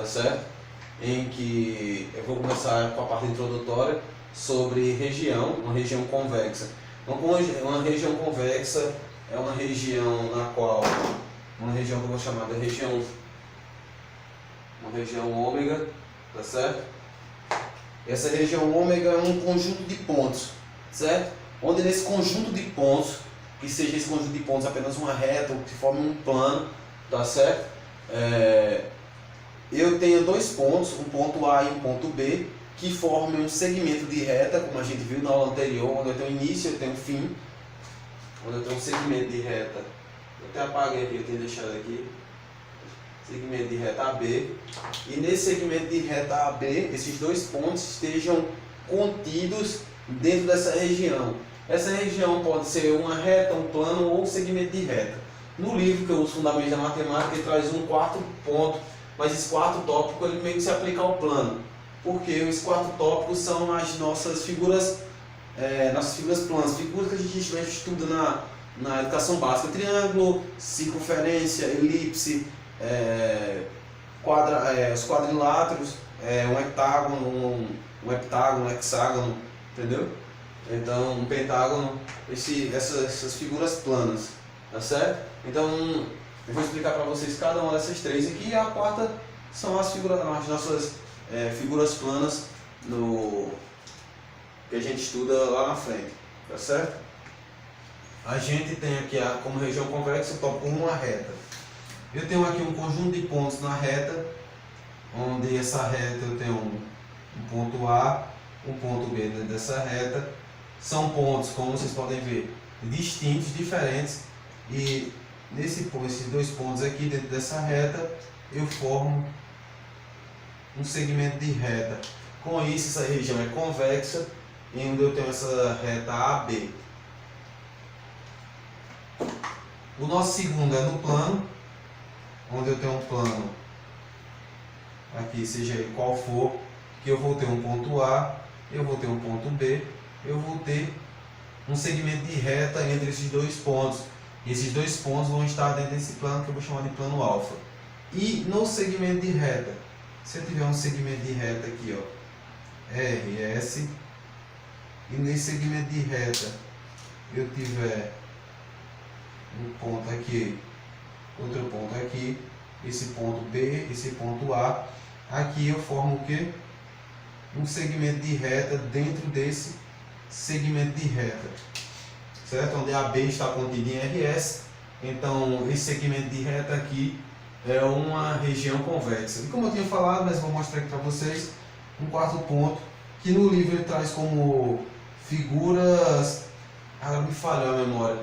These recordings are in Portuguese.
certo? Em que eu vou começar com a parte introdutória sobre região, uma região convexa. Uma região convexa é uma região na qual, uma região que eu vou chamar de região, uma região ômega, tá certo? Essa região ômega é um conjunto de pontos, certo? Onde nesse conjunto de pontos, que seja esse conjunto de pontos apenas uma reta ou que forme um plano, tá certo? Eu tenho dois pontos, um ponto A e um ponto B, que formam um segmento de reta, como a gente viu na aula anterior, onde eu tenho início e eu tenho fim, onde eu tenho um segmento de reta, eu até apaguei aqui, eu tenho deixado aqui, segmento de reta AB, e nesse segmento de reta AB, esses dois pontos estejam contidos dentro dessa região. Essa região pode ser uma reta, um plano ou um segmento de reta. No livro que eu uso Fundamentos da Matemática, ele traz um quarto ponto, mas esse quarto tópico ele meio que se aplica ao plano, porque os quatro tópicos são as nossas figuras planas, figuras que a gente estuda na educação básica: triângulo, circunferência, elipse, os quadriláteros, um heptágono, um hexágono, entendeu? Então, um pentágono, essas figuras planas, tá certo? Então, eu vou explicar para vocês cada uma dessas três aqui, e a quarta são as nossas figuras planas que a gente estuda lá na frente, tá certo? A gente tem aqui como região convexa, eu topo uma reta. Eu tenho aqui um conjunto de pontos na reta, onde essa reta eu tenho um ponto A, um ponto B dentro dessa reta. São pontos, como vocês podem ver, distintos, diferentes, e esses dois pontos aqui dentro dessa reta eu formo um segmento de reta. Com isso, essa região é convexa, onde eu tenho essa reta AB. O nosso segundo é no plano, onde eu tenho um plano aqui, seja ele qual for, que eu vou ter um ponto A, eu vou ter um ponto B, eu vou ter um segmento de reta entre esses dois pontos. E esses dois pontos vão estar dentro desse plano que eu vou chamar de plano alfa. E no segmento de reta, se eu tiver um segmento de reta aqui, ó, RS, e nesse segmento de reta eu tiver um ponto aqui, outro ponto aqui, esse ponto B, esse ponto A, aqui eu formo o que? Um segmento de reta dentro desse segmento de reta, certo? Onde a B está contida em RS, então esse segmento de reta aqui é uma região convexa. E como eu tinha falado, mas vou mostrar aqui para vocês, um quarto ponto, que no livro ele traz como figuras, me falhou a memória,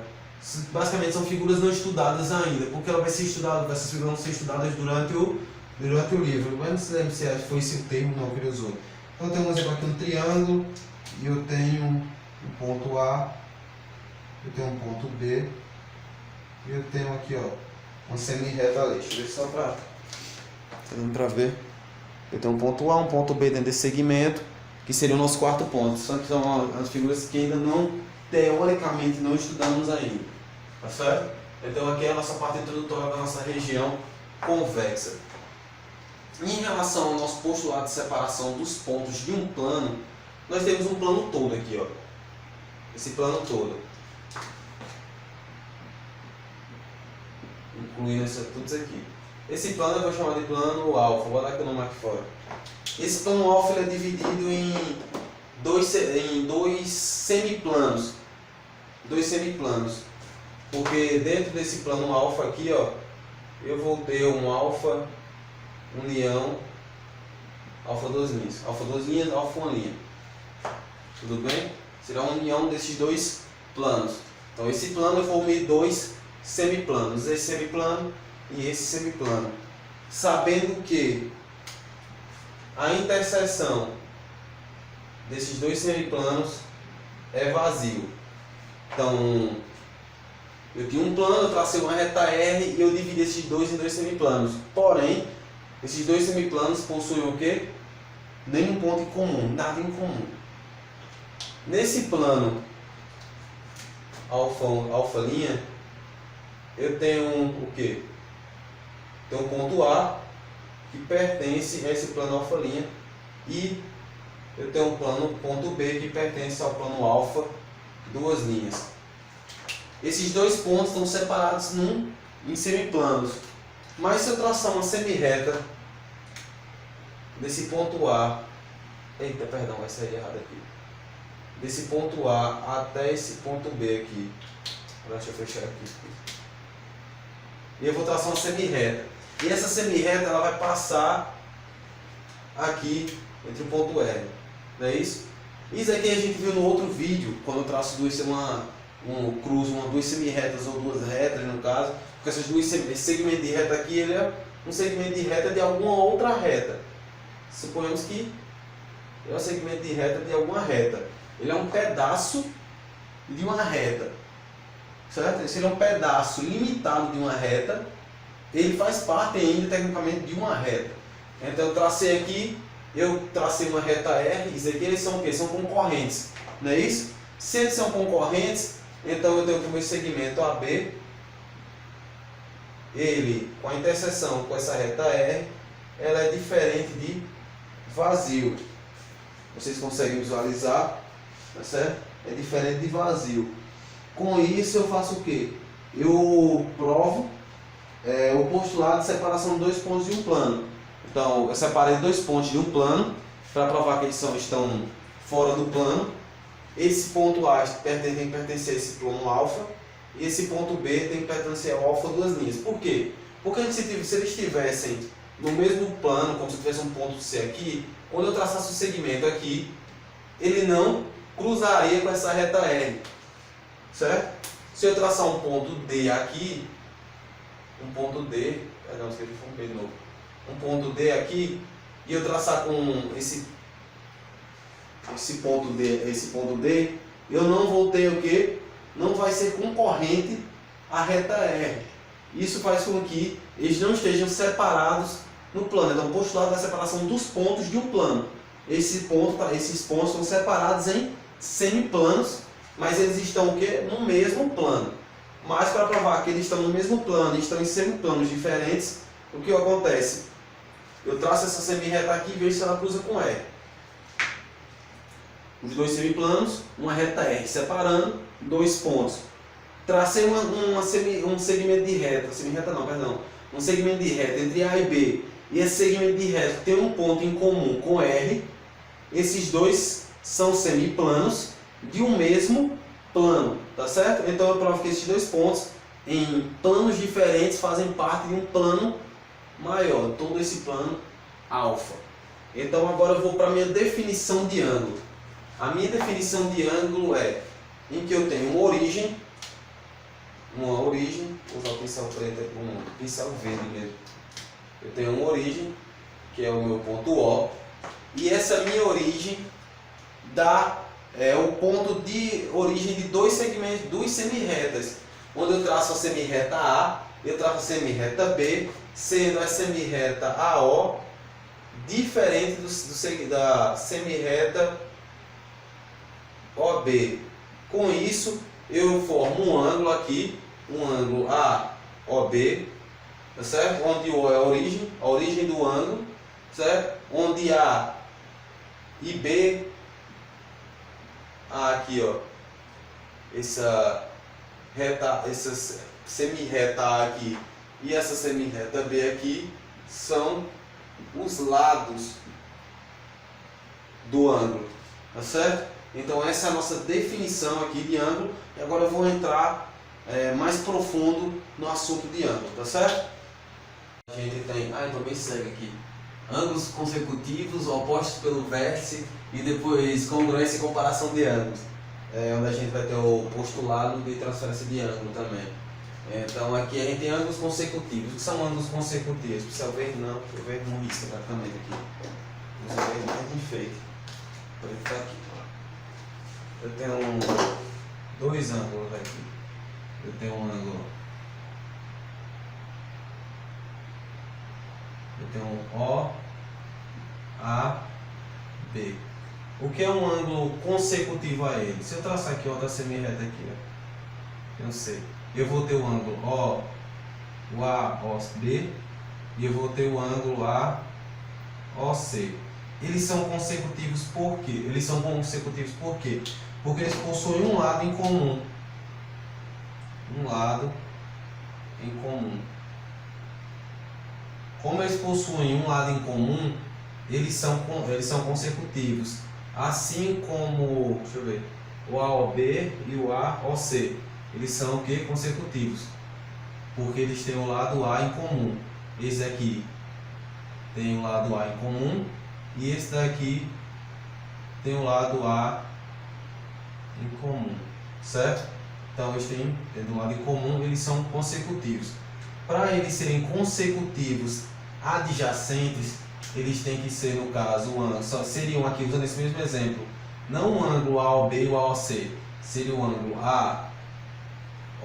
basicamente são figuras não estudadas ainda, porque ela vai ser estudada, essas figuras vão ser estudadas durante o livro. Eu não sei se foi esse o termo não, que ele usou. Então eu tenho um exemplo aqui, um triângulo, e eu tenho um ponto A, eu tenho um ponto B, e eu tenho aqui, ó, uma semi-reta ali. Deixa eu ver só para... Tá dando para ver? Eu tenho um ponto A, um ponto B dentro desse segmento, que seria o nosso quarto ponto. São as figuras que ainda não, teoricamente, não estudamos ainda. Tá certo? Então aqui é a nossa parte introdutória da nossa região convexa. Em relação ao nosso postulado de separação dos pontos de um plano, nós temos um plano todo aqui, ó. Esse plano todo. Incluindo tudo isso aqui. Esse plano eu vou chamar de plano alfa. Vou dar aqui o nome aqui fora. Esse plano alfa ele é dividido em dois semiplanos. Porque dentro desse plano alfa aqui, ó, eu vou ter um alfa união, alfa duas linhas, alfa uma linha. Tudo bem? Será uma união desses dois planos. Então esse plano eu formei dois semiplanos, esse semiplano e esse semiplano. Sabendo que a interseção desses dois semiplanos é vazio. Então, eu tinha um plano, eu tracei uma reta R e eu dividi esses dois em dois semiplanos. Porém, esses dois semiplanos possuem o quê? Nenhum ponto em comum, nada em comum. Nesse plano alfa linha, eu tenho o quê? Tenho um ponto A, que pertence a esse plano alfa', e eu tenho um plano ponto B que pertence ao plano alfa, duas linhas. Esses dois pontos estão separados em semiplanos. Mas se eu traçar uma semirreta desse ponto A, eita, perdão, vai sair errado aqui. Desse ponto A até esse ponto B aqui. Deixa eu fechar aqui. E eu vou traçar uma semirreta. E essa semirreta ela vai passar aqui entre o ponto R. Não é isso? Isso aqui a gente viu no outro vídeo, quando eu traço duas semirretas ou duas retas no caso. Porque esse segmento de reta aqui ele é um segmento de reta de alguma outra reta. Suponhamos que é um segmento de reta de alguma reta. Ele é um pedaço de uma reta. Certo? Se ele é um pedaço limitado de uma reta, ele faz parte ainda tecnicamente de uma reta. Então eu tracei aqui, eu tracei uma reta R, isso aqui eles são o quê? São concorrentes, não é isso? Se eles são concorrentes, então eu tenho que o meu segmento AB, ele com a interseção com essa reta R, ela é diferente de vazio. Vocês conseguem visualizar? Tá certo? É diferente de vazio. Com isso eu faço o quê? Eu provo o postulado de separação de dois pontos de um plano. Então eu separei dois pontos de um plano para provar que eles estão fora do plano. Esse ponto A tem que pertencer a esse plano alfa e esse ponto B tem que pertencer ao alfa duas linhas. Por quê? Porque se eles estivessem no mesmo plano, como se tivesse um ponto C aqui, quando eu traçasse o segmento aqui, ele não cruzaria com essa reta R. Certo? Se eu traçar um ponto D aqui, um ponto D e eu traçar com esse ponto D, eu não vou ter o que? Não vai ser concorrente à reta R. Isso faz com que eles não estejam separados no plano. Então, o postulado da separação dos pontos de um plano. Esses pontos são separados em semiplanos, mas eles estão o quê? No mesmo plano. Mas para provar que eles estão no mesmo plano e estão em semiplanos diferentes, o que acontece? Eu traço essa semirreta aqui e vejo se ela cruza com R. Os dois semiplanos, uma reta R separando dois pontos. Tracei um segmento de reta, um segmento de reta entre A e B. E esse segmento de reta tem um ponto em comum com R. Esses dois são semiplanos de um mesmo plano, tá certo? Então eu provo que esses dois pontos em planos diferentes fazem parte de um plano maior, todo esse plano alfa. Então agora eu vou para a minha definição de ângulo. A minha definição de ângulo é em que eu tenho uma origem, vou usar o pincel preto aqui, um pincel verde mesmo. Eu tenho uma origem, que é o meu ponto O, e essa minha origem dá o ponto de origem de dois segmentos, duas semirretas. Quando eu traço a semirreta A, eu traço a semirreta B, sendo a semirreta AO diferente da semirreta OB. Com isso, eu formo um ângulo aqui, um ângulo AOB, tá certo? Onde O é a origem do ângulo, certo? Onde A e B, aqui ó, essa semirreta A aqui e essa semirreta B aqui são os lados do ângulo, tá certo? Então essa é a nossa definição aqui de ângulo, e agora eu vou entrar mais profundo no assunto de ângulo, tá certo? A gente tem, então bem segue aqui, ângulos consecutivos opostos pelo vértice e depois congruência e comparação de ângulos, onde a gente vai ter o postulado de transferência de ângulo também. Então aqui a gente tem ângulos consecutivos. O que são ângulos consecutivos? Precisa ver não, porque eu vejo um risco praticamente aqui. Precisa ver mais enfeite. Por ele tá aqui. Eu tenho dois ângulos aqui. Eu tenho um ângulo. Eu tenho um O, A, B. O que é um ângulo consecutivo a ele? Se eu traçar aqui outra semirreta aqui, ó, eu sei. Eu vou ter o ângulo O, o A, OB, e eu vou ter o ângulo AOC. Eles são consecutivos por quê? Eles são consecutivos por quê? Porque eles possuem um lado em comum. Um lado em comum. Como eles possuem um lado em comum, eles são consecutivos. Assim como, deixa eu ver, o AOB e o AOC, eles são o que? Consecutivos. Porque eles têm o lado A em comum. Esse aqui tem o lado A em comum e esse daqui tem o lado A em comum, certo? Então eles têm um lado em comum, eles são consecutivos. Para eles serem consecutivos adjacentes, eles têm que ser, no caso, só seriam aqui, usando esse mesmo exemplo, não o ângulo AOB e o AOC, seria o ângulo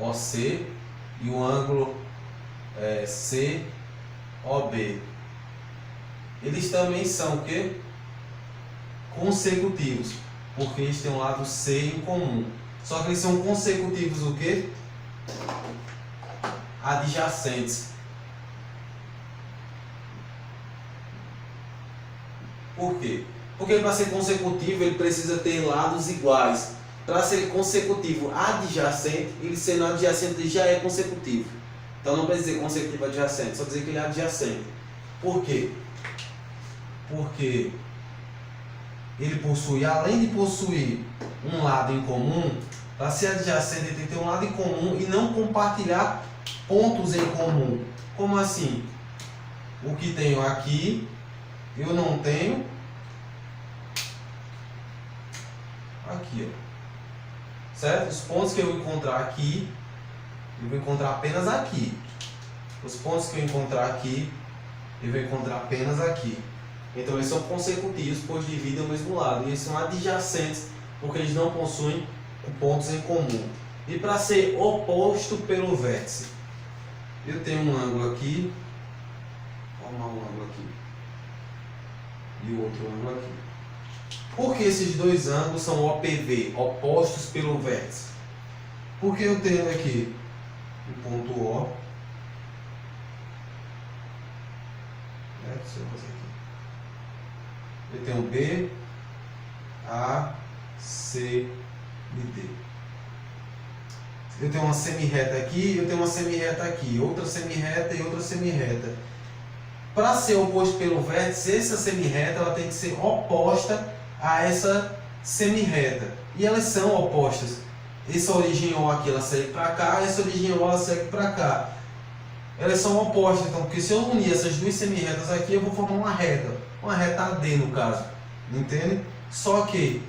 AOC e o ângulo COB. Eles também são o quê? Consecutivos, porque eles têm um lado C em comum. Só que eles são consecutivos o quê? Adjacentes. Por quê? Porque para ser consecutivo ele precisa ter lados iguais. Para ser consecutivo adjacente, ele sendo adjacente ele já é consecutivo. Então não precisa dizer consecutivo adjacente, só dizer que ele é adjacente. Por quê? Porque ele possui, além de possuir um lado em comum, para ser adjacente ele tem que ter um lado em comum e não compartilhar pontos em comum. Como assim? O que tenho aqui, eu não tenho aqui, ó. Certo? Os pontos que eu encontrar aqui, eu vou encontrar apenas aqui. Os pontos que eu encontrar aqui, eu vou encontrar apenas aqui. Então eles são consecutivos, pois dividem o mesmo lado. E eles são adjacentes, porque eles não possuem pontos em comum. E para ser oposto pelo vértice, eu tenho um ângulo aqui, vamos arrumar um ângulo aqui, e o outro ângulo aqui. Por que esses dois ângulos são OPV, opostos pelo vértice? Porque eu tenho aqui um ponto O, deixa eu fazer aqui. Eu tenho B, A, C e D. Eu tenho uma semirreta aqui, eu tenho uma semirreta aqui, outra semirreta e outra semirreta. Para ser oposto pelo vértice, essa semirreta ela tem que ser oposta a essa semirreta. E elas são opostas. Essa origem O aqui ela segue para cá, essa origem O ela segue para cá. Elas são opostas, então, porque se eu unir essas duas semirretas aqui, eu vou formar uma reta AD no caso. Entende? Só que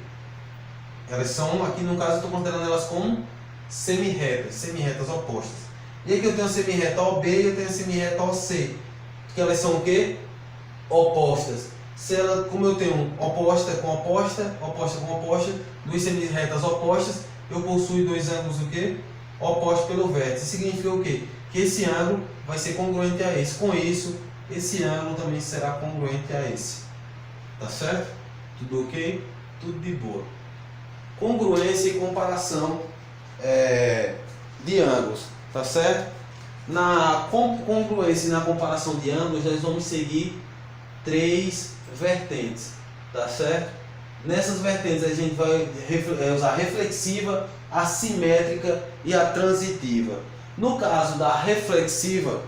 elas são, aqui no caso eu estou considerando elas como semirretas opostas. E aqui eu tenho a semirreta OB e eu tenho a semirreta OC, que elas são o quê? Opostas. Se ela, como eu tenho oposta com oposta, oposta com oposta, duas semirretas opostas, eu possuo dois ângulos o quê? Opostos pelo vértice. Significa o quê? Que esse ângulo vai ser congruente a esse. Com isso, esse ângulo também será congruente a esse. Tá certo? Tudo ok? Tudo de boa. Congruência e comparação de ângulos. Tá certo? Na congruência e na comparação de ângulos, nós vamos seguir três vertentes. Tá certo? Nessas vertentes a gente vai usar a reflexiva, a simétrica e a transitiva. No caso da reflexiva,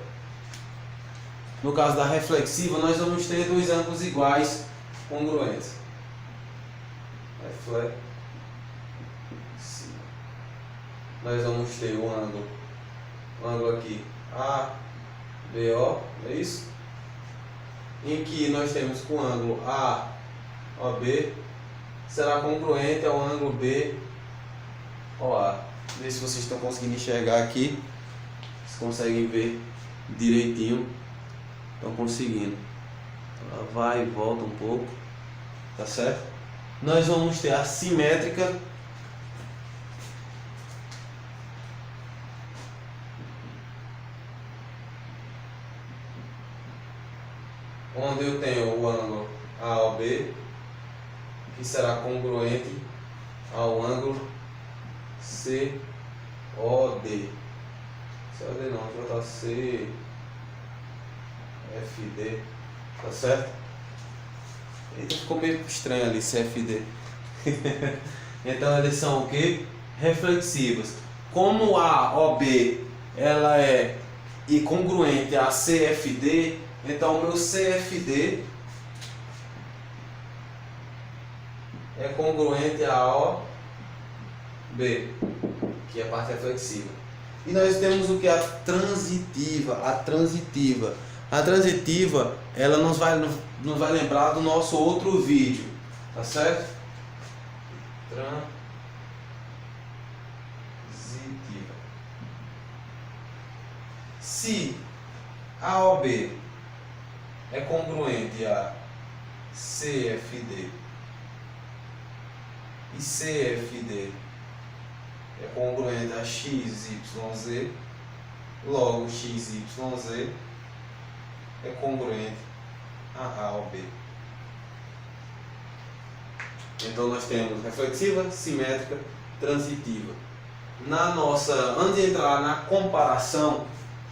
nós vamos ter dois ângulos iguais congruentes. Reflexiva. Nós vamos ter o ângulo aqui ABO, é isso? Em que nós temos que o ângulo AOB será congruente ao ângulo BOA. Vê se vocês estão conseguindo enxergar aqui. Vocês conseguem ver direitinho. Estão conseguindo. Ela vai e volta um pouco. Tá certo? Nós vamos ter a simétrica. Onde eu tenho o ângulo AOB, que será congruente ao ângulo COD. COD não, vou botar COD. FD, tá certo? Eita, ficou meio estranho ali, CFD. Então eles são o que? Reflexivas. Como a OB ela é incongruente a CFD, então o meu CFD é congruente a OB, que é a parte reflexiva. E nós temos o que? A transitiva. A transitiva, ela nos vai lembrar do nosso outro vídeo, tá certo? Transitiva. Se a OB é congruente a CFD e CFD é congruente a XYZ, logo XYZ é congruente a AOB. Então nós temos reflexiva, simétrica, transitiva. Antes de entrar na comparação,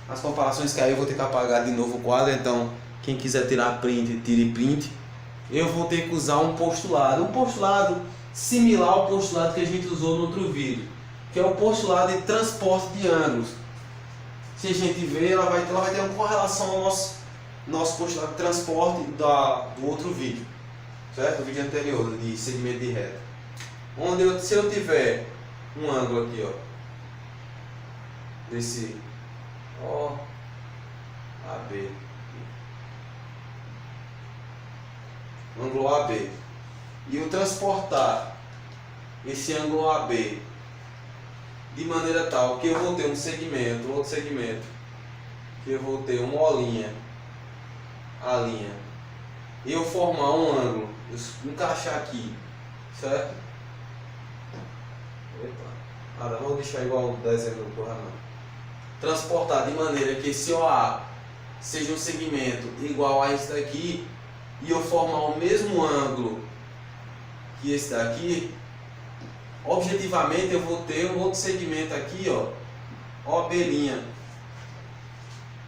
as comparações que aí eu vou ter que apagar de novo o quadro, então quem quiser tirar print, tire print. Eu vou ter que usar um postulado similar ao postulado que a gente usou no outro vídeo, que é o postulado de transporte de ângulos. Se a gente ver, ela vai ter uma correlação ao nosso postulado de transporte do outro vídeo, certo? O vídeo anterior de segmento de reta. Se eu tiver um ângulo aqui, ó, desse AB, ângulo AB, e eu transportar esse ângulo AB de maneira tal que eu vou ter um segmento, outro segmento, que eu vou ter uma olinha, a linha, e eu formar um ângulo, encaixar aqui, certo? Epa, vou deixar igual o desenho do não. Transportar de maneira que esse OA seja um segmento igual a esse daqui, e eu formar o mesmo ângulo que esse daqui, objetivamente eu vou ter um outro segmento aqui, ó, OB',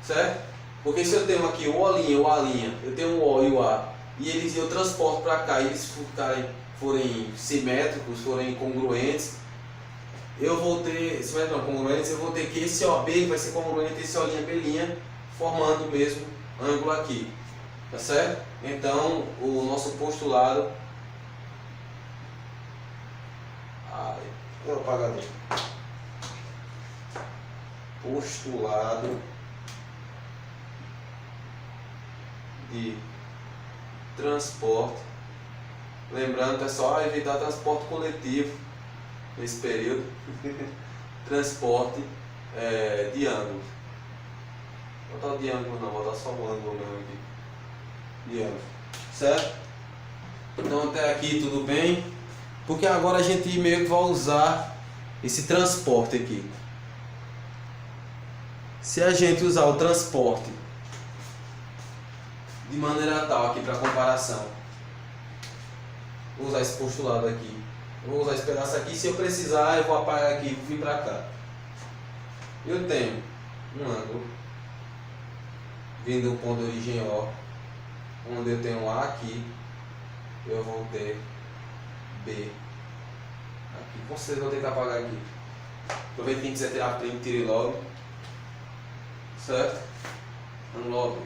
certo? Porque se eu tenho aqui o O'A', eu tenho o O e o A, e eu transporto para cá e eles forem simétricos, forem congruentes, eu vou ter, congruentes, eu vou ter que esse OB vai ser congruente a esse O'B', formando o mesmo ângulo aqui, tá certo? Então o nosso postulado, postulado de transporte, lembrando pessoal, evitar transporte coletivo nesse período, transporte de ângulos, não botar o de ângulo não, botar só o ângulo mesmo aqui, de ângulo, certo? Então até aqui tudo bem, porque agora a gente meio que vai usar esse transporte aqui. Se a gente usar o transporte de maneira tal aqui para comparação, vou usar esse postulado aqui, vou usar esse pedaço aqui, se eu precisar eu vou apagar aqui e vou vir para cá. Eu tenho um ângulo vindo do ponto de origem O, onde eu tenho A aqui, eu vou ter B aqui, com certeza vou ter que apagar aqui. Aproveita quem quiser tirar print, tire logo, certo? Ângulo OB.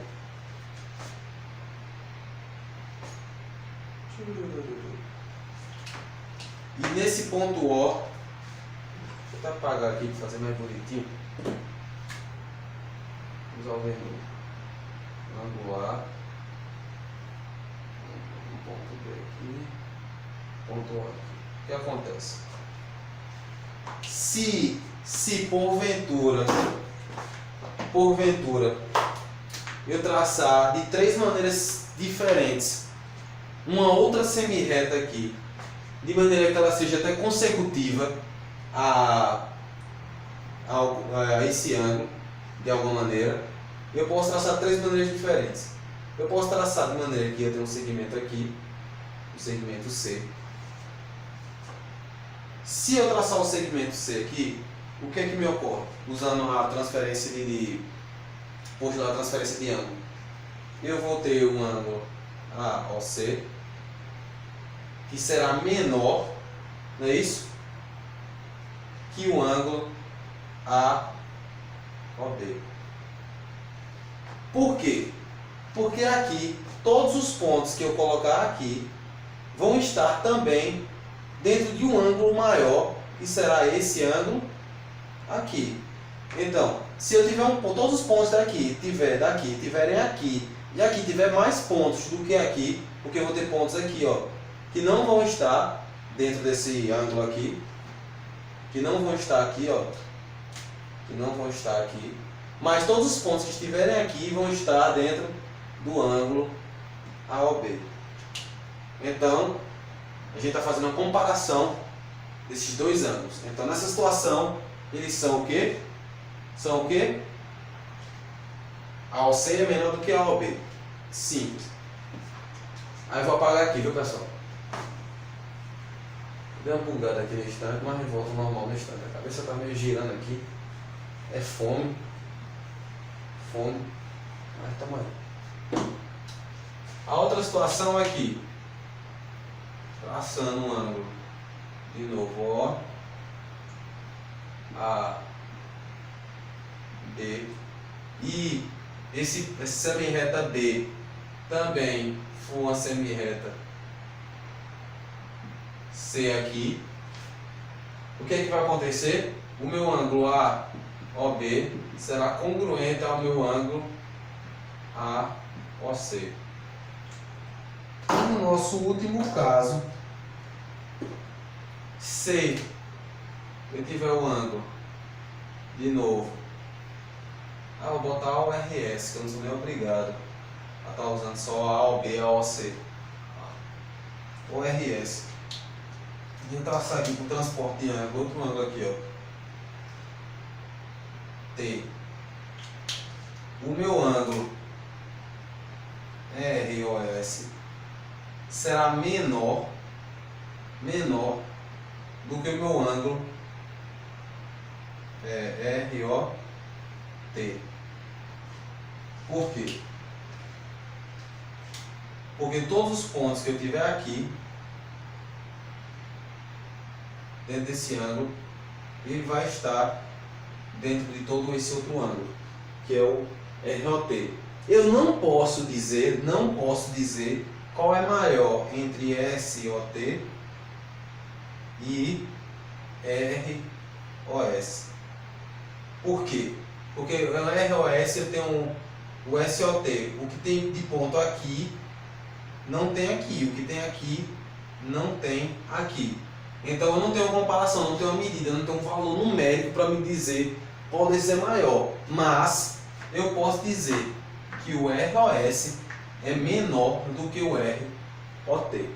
E nesse ponto O, deixa eu até apagar aqui para fazer mais bonitinho. Vamos usar o vermelho. Ângulo A, ponto B aqui, ponto O aqui. O que acontece? Se porventura eu traçar de três maneiras diferentes uma outra semi-reta aqui, de maneira que ela seja até consecutiva a esse ângulo, de alguma maneira, eu posso traçar de três maneiras diferentes. Eu posso traçar de maneira que eu tenho um segmento aqui, o segmento C. Se eu traçar o segmento C aqui, o que é que me ocorre? Usando a transferência postulado de transferência de ângulo. eu vou ter um ângulo AOC, que será menor, não é isso? Que o ângulo AOB. Por quê? Porque aqui, todos os pontos que eu colocar aqui vão estar também dentro de um ângulo maior, que será esse ângulo aqui. Então, se eu tiver todos os pontos daqui tiverem aqui, e aqui tiver mais pontos do que aqui, porque eu vou ter pontos aqui, ó, que não vão estar dentro desse ângulo aqui, que não vão estar aqui, ó, que não vão estar aqui, mas todos os pontos que estiverem aqui vão estar dentro do ângulo AOB. Então, a gente está fazendo uma comparação desses dois ângulos. Então, nessa situação, eles são o quê? São o quê? AOC é menor do que AOB. Simples. Aí eu vou apagar aqui, viu, pessoal? Deu uma bugada aqui no instante, mas eu volto normal no instante. A cabeça está meio girando aqui. É fome. Fome. Mas tamo aí. A outra situação é aqui. Traçando um ângulo. De novo, ó. A. B. E essa semirreta B também for uma semirreta C aqui. O que é que vai acontecer? O meu ângulo AOB será congruente ao meu ângulo AOC. No nosso último caso, se eu tiver o ângulo, de novo, vou botar o RS, que eu não sou nem obrigado a estar usando só AOB, AOC. O RS. Vou traçar aqui com o transporte de ângulo, outro ângulo aqui, ó. T. O meu ângulo ROS será menor do que o meu ângulo ROT. Por quê? Porque todos os pontos que eu tiver aqui dentro desse ângulo, ele vai estar dentro de todo esse outro ângulo, que é o ROT. Eu não posso dizer qual é maior entre SOT e ROS. Por quê? Porque no ROS eu tenho o SOT, o que tem de ponto aqui não tem aqui, o que tem aqui não tem aqui. Então eu não tenho uma comparação, não tenho uma medida, não tenho um valor numérico para me dizer qual desse é maior. Mas eu posso dizer que o ROS é menor do que o ROT.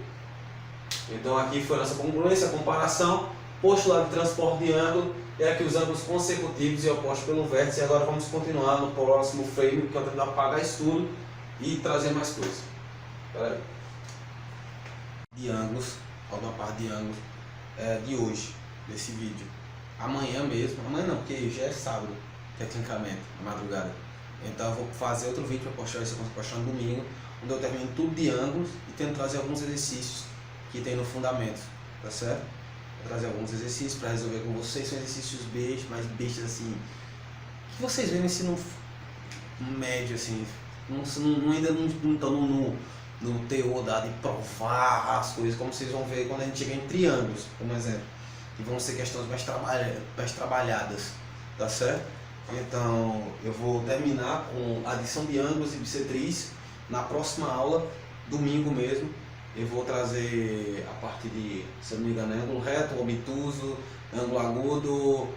Então aqui foi a nossa congruência, a comparação, postulado de transporte de ângulo, é aqui os ângulos consecutivos e opostos pelo vértice. E agora vamos continuar no próximo frame, que eu vou tentar apagar isso tudo e trazer mais coisas. Espera aí. De ângulos, alguma parte de ângulos de hoje, desse vídeo. Amanhã mesmo, amanhã não, porque já é sábado, tecnicamente, na madrugada. Então eu vou fazer outro vídeo para postar isso, para postar no domingo, onde eu termino tudo de ângulos e tento trazer alguns exercícios que tem no fundamento, tá certo? Vou trazer alguns exercícios para resolver com vocês, são exercícios mais bestas assim, que vocês veem no ensino médio assim, ainda não estão no teor de provar as coisas, como vocês vão ver quando a gente chega em triângulos, como exemplo, que vão ser questões mais trabalhadas, tá certo? Então eu vou terminar com adição de ângulos e bissetriz na próxima aula, domingo mesmo. Eu vou trazer a parte de, se eu não me engano, ângulo reto, obtuso, ângulo agudo,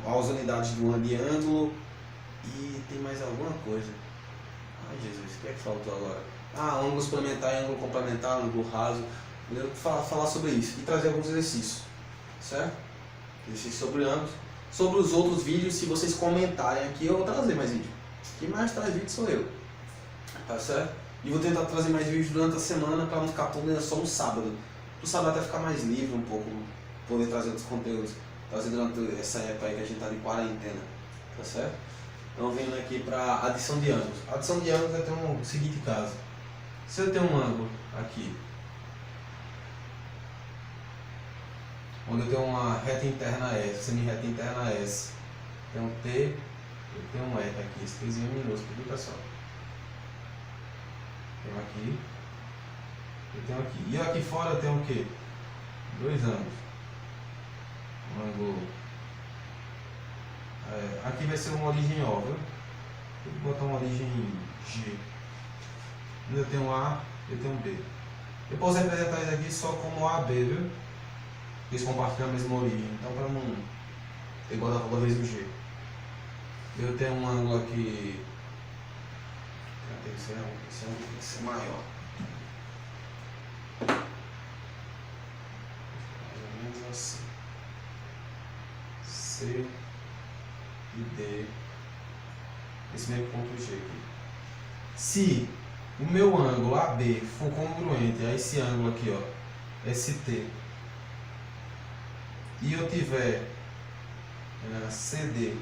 as unidades de ângulo e tem mais alguma coisa. Ai Jesus, o que é que faltou agora? Ângulo suplementar, ângulo complementar, ângulo raso. Eu vou falar sobre isso e trazer alguns exercícios, certo? Exercícios sobre ângulos. Sobre os outros vídeos, se vocês comentarem aqui, eu vou trazer mais vídeo. Quem mais traz vídeo sou eu, tá certo? E vou tentar trazer mais vídeos durante a semana para não ficar tudo só no sábado. No sábado até ficar mais livre um pouco, poder trazer outros conteúdos. Trazer durante essa época aí que a gente tá de quarentena, tá certo? Então vindo aqui para adição de ângulos. Adição de ângulos eu tenho o seguinte caso. Se eu tenho um ângulo aqui, onde eu tenho uma reta interna S, semi-reta interna S, tem um T, eu tenho um R aqui, esse Tzinho é minúsculo, viu pessoal? Tenho aqui, eu tenho aqui. E aqui fora eu tenho o quê? Dois ângulos. Um ângulo. Aqui vai ser uma origem O, viu? Vou botar uma origem G. Eu tenho A, eu tenho B. Eu posso representar isso aqui só como AB, viu? Eles compartilham a mesma origem, então para não ter igual toda vez o G. Eu tenho um ângulo aqui. Tem que ser, esse ângulo tem que ser maior. Mais ou menos assim. C e D. Esse mesmo ponto G aqui. Se o meu ângulo AB for congruente a esse ângulo aqui, ó, ST, e eu tiver CD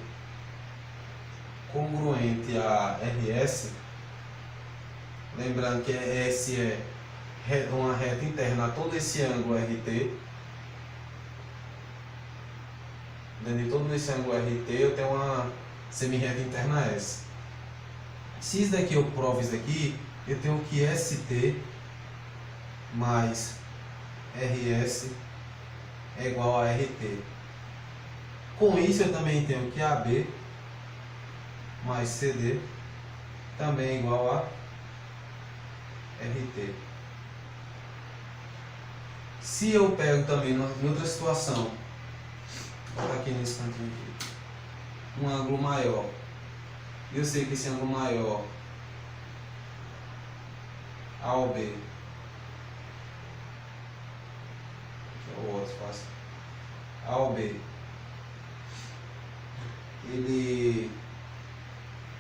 congruente a RS, lembrando que S é uma reta interna a todo esse ângulo RT, dentro de todo esse ângulo RT eu tenho uma semi-reta interna S. Se isso daqui eu provo isso daqui, eu tenho que ST mais RS é igual a RT. Com isso eu também tenho que AB mais CD também é igual a RT. Se eu pego também em outra situação, vou botar aqui nesse cantinho aqui, um ângulo maior, eu sei que esse ângulo maior AOB, que é o outro espaço, AOB, ele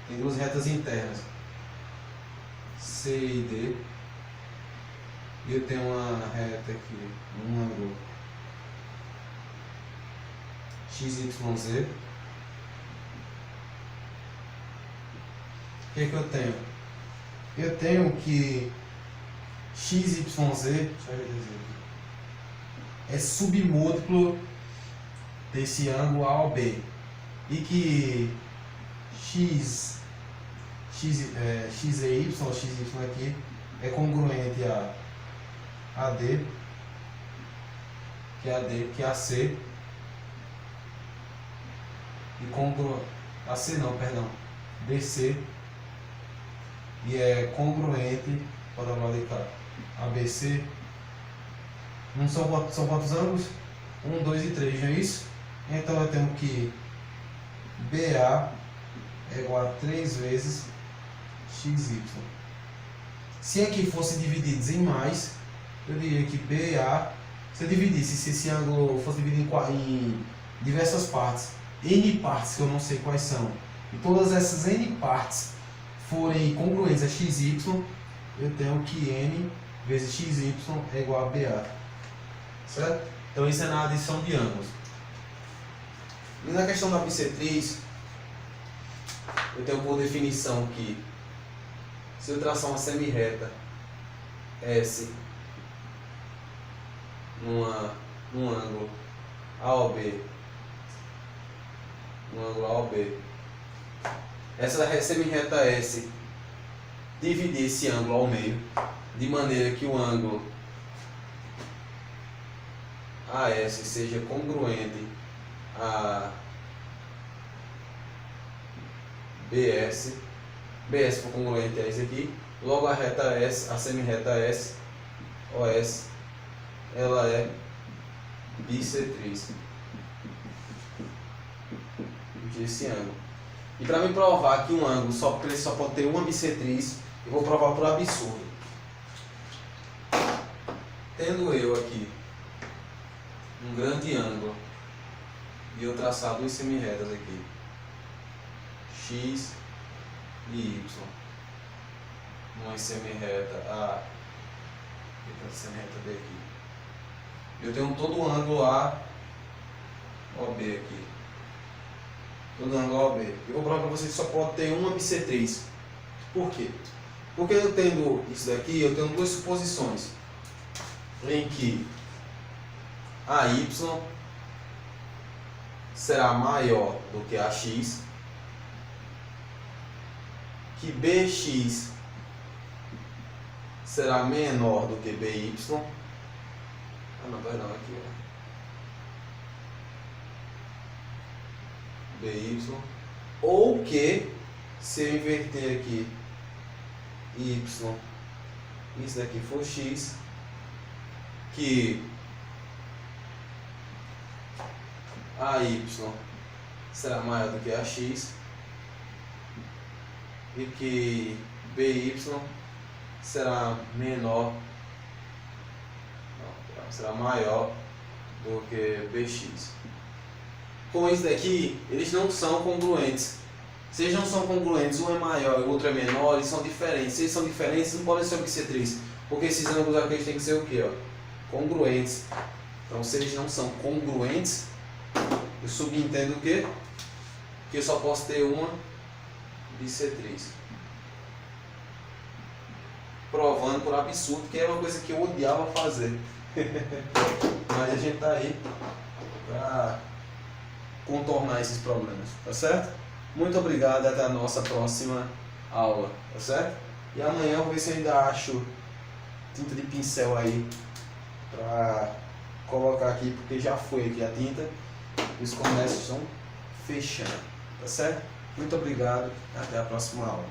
tem duas retas internas, C e D, e eu tenho uma reta aqui, um ângulo XYZ. O que eu tenho? Eu tenho que XYZ é submúltiplo desse ângulo AOB e que XEY aqui é congruente a AD, que é AD, que é AC, e AC não, perdão, BC, e é congruente para o lado de cá, ABC. Não são quantos ângulos? 1, 2 e 3, não é isso? Então eu tenho que BA é igual a 3 vezes XY. Se aqui fosse divididos em mais, eu diria que BA, se eu dividisse, se esse ângulo fosse dividido em diversas partes, N partes que eu não sei quais são, e todas essas N partes forem congruentes a XY, eu tenho que N vezes XY é igual a BA. Certo? Então isso é na adição de ângulos. E na questão da bissetriz, eu tenho por definição que se eu traçar uma semi-reta S num ângulo AOB, essa semi-reta S dividir esse ângulo ao meio, de maneira que o ângulo AS seja congruente a BS for congruente a esse aqui, logo a reta S, a semi-reta S, OS, ela é bissetriz desse ângulo. E para me provar que um ângulo ele só pode ter uma bissetriz, eu vou provar por absurdo. Tendo eu aqui um grande ângulo e eu traçar duas semi-retas aqui, X e Y, uma semi-reta A e outra semi-reta B aqui. Eu tenho todo o ângulo A, OB aqui. Estou dando OB. Eu vou provar para vocês que só pode ter uma bissetriz. Por quê? Porque eu tendo isso daqui, eu tenho duas suposições. Em que AY será maior do que AX, que BX será menor do que BY. Ah não, perdão, aqui ó. BY. Ou que, se eu inverter aqui Y, isso daqui for X, que AY será maior do que AX e que BY será menor, não, será maior do que BX. Com isso daqui, eles não são congruentes. Se eles não são congruentes, um é maior e o outro é menor, eles são diferentes. Se eles são diferentes, não podem ser bissetriz, porque esses ângulos aqui têm que ser o quê? Ó? Congruentes. Então, se eles não são congruentes, eu subentendo o quê? Que eu só posso ter uma bissetriz. Provando por absurdo, que era uma coisa que eu odiava fazer. Mas a gente tá aí para contornar esses problemas, tá certo? Muito obrigado, até a nossa próxima aula, tá certo? E amanhã eu vou ver se eu ainda acho tinta de pincel aí para colocar aqui, porque já foi aqui a tinta e os comércios estão fechando, tá certo? Muito obrigado, até a próxima aula.